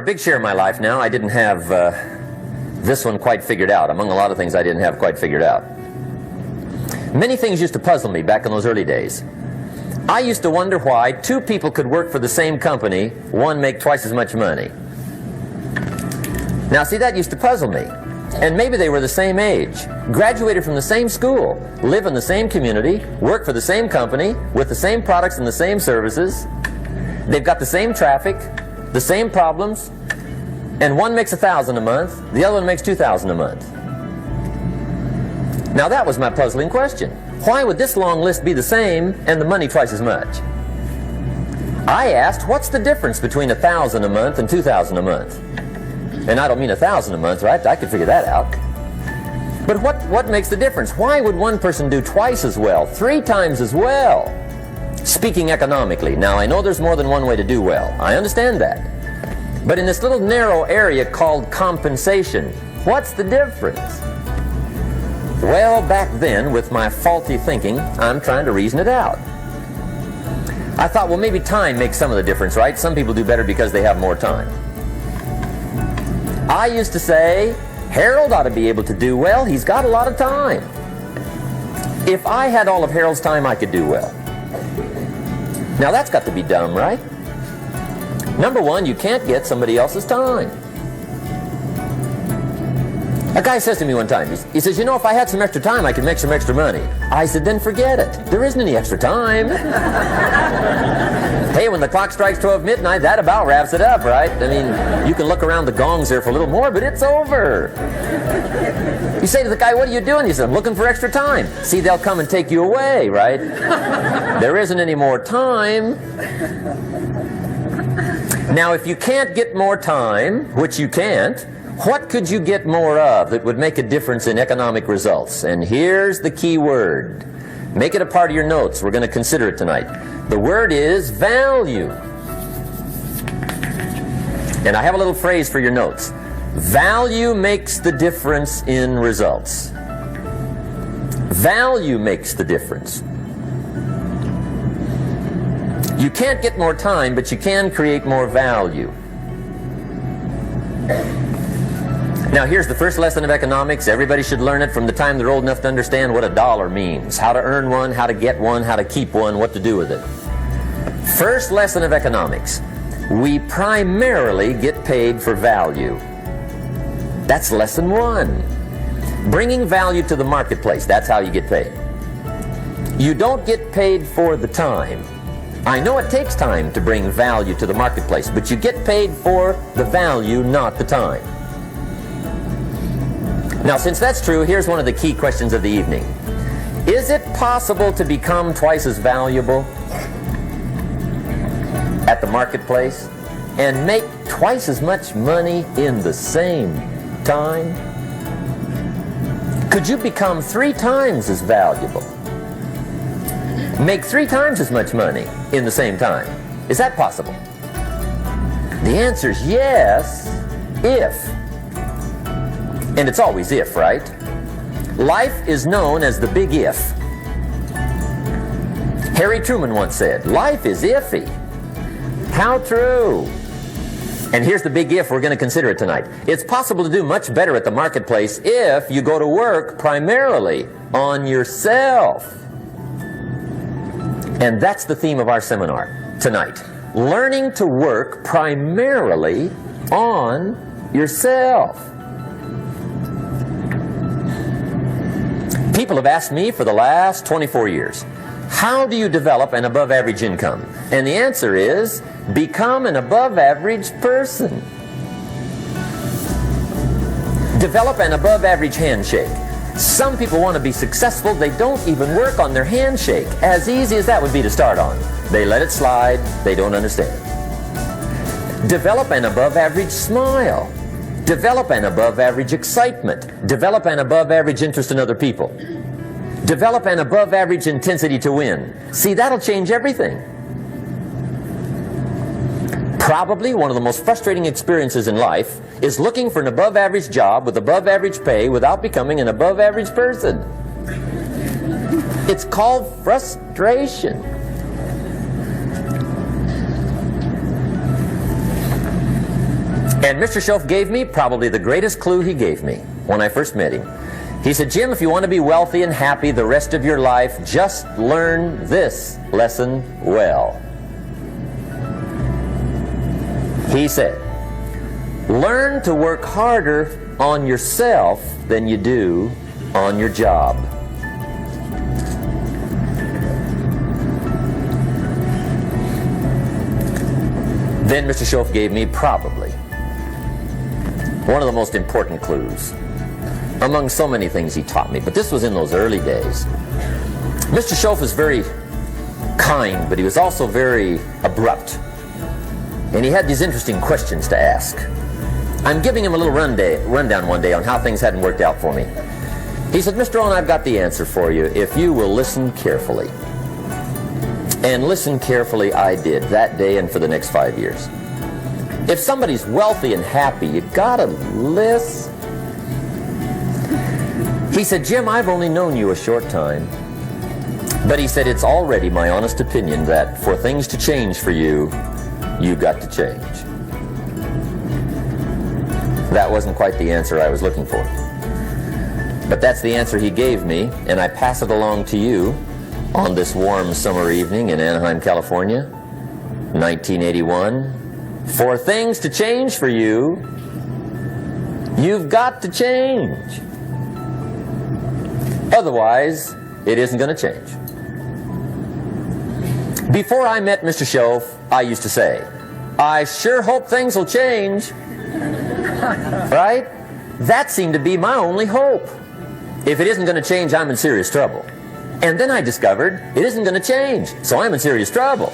a big share of my life now, I didn't have this one quite figured out. Among a lot of things I didn't have quite figured out. Many things used to puzzle me back in those early days. I used to wonder why two people could work for the same company, one make twice as much money. Now see, that used to puzzle me. And maybe they were the same age, graduated from the same school, live in the same community, work for the same company, with the same products and the same services. They've got the same traffic, the same problems, and one makes $1,000 a month, the other one makes $2,000 a month. Now that was my puzzling question. Why would this long list be the same and the money twice as much? I asked, what's the difference between $1,000 a month and $2,000 a month? And I don't mean $1,000 a month, right? I could figure that out. But what makes the difference? Why would one person do twice as well, 3 times as well? Speaking economically. Now, I know there's more than one way to do well. I understand that. But in this little narrow area called compensation, what's the difference? Well, back then, with my faulty thinking, I'm trying to reason it out. I thought, well, maybe time makes some of the difference, right? Some people do better because they have more time. I used to say, Harold ought to be able to do well. He's got a lot of time. If I had all of Harold's time, I could do well. Now that's got to be dumb, right? Number one, you can't get somebody else's time. A guy says to me one time, he says, you know, if I had some extra time, I could make some extra money. I said, then forget it. There isn't any extra time. Hey, when the clock strikes 12 midnight, that about wraps it up, right? I mean, you can look around the gongs there for a little more, but it's over. You say to the guy, what are you doing? He says, I'm looking for extra time. See, they'll come and take you away, right? There isn't any more time. Now, if you can't get more time, which you can't, what could you get more of that would make a difference in economic results? And here's the key word. Make it a part of your notes. We're going to consider it tonight. The word is value. And I have a little phrase for your notes. Value makes the difference in results. Value makes the difference. You can't get more time, but you can create more value. Now here's the first lesson of economics. Everybody should learn it from the time they're old enough to understand what a dollar means. How to earn one, how to get one, how to keep one, what to do with it. First lesson of economics. We primarily get paid for value. That's lesson 1. Bringing value to the marketplace. That's how you get paid. You don't get paid for the time. I know it takes time to bring value to the marketplace, but you get paid for the value, not the time. Now, since that's true, here's one of the key questions of the evening. Is it possible to become twice as valuable at the marketplace and make twice as much money in the same time? Could you become 3 times as valuable? Make 3 times as much money in the same time? Is that possible? The answer is yes, if. And it's always if, right? Life is known as the big if. Harry Truman once said, life is iffy. How true. And here's the big if we're going to consider it tonight. It's possible to do much better at the marketplace if you go to work primarily on yourself. And that's the theme of our seminar tonight. Learning to work primarily on yourself. People have asked me for the last 24 years, how do you develop an above-average income? And the answer is, become an above-average person. Develop an above-average handshake. Some people want to be successful, they don't even work on their handshake. As easy as that would be to start on. They let it slide, they don't understand. Develop an above-average smile. Develop an above-average excitement. Develop an above-average interest in other people. Develop an above-average intensity to win. See, that'll change everything. Probably one of the most frustrating experiences in life is looking for an above-average job with above-average pay without becoming an above-average person. It's called frustration. And Mr. Shoaff gave me probably the greatest clue he gave me when I first met him. He said, Jim, if you want to be wealthy and happy the rest of your life, just learn this lesson well. He said, learn to work harder on yourself than you do on your job. Then Mr. Shoaff gave me probably one of the most important clues among so many things he taught me, but this was in those early days. Mr. Shoaff was very kind, but he was also very abrupt. And he had these interesting questions to ask. I'm giving him a little rundown one day on how things hadn't worked out for me. He said, Mr. Rohn, I've got the answer for you if you will listen carefully. And listen carefully I did that day and for the next 5 years. If somebody's wealthy and happy, you gotta listen. He said, Jim, I've only known you a short time. But he said, it's already my honest opinion that for things to change for you, you've got to change. That wasn't quite the answer I was looking for. But that's the answer he gave me, and I pass it along to you on this warm summer evening in Anaheim, California, 1981. For things to change for you, you've got to change. Otherwise, it isn't going to change. Before I met Mr. Shoaff, I used to say, I sure hope things will change. Right? That seemed to be my only hope. If it isn't going to change, I'm in serious trouble. And then I discovered it isn't going to change, so I'm in serious trouble.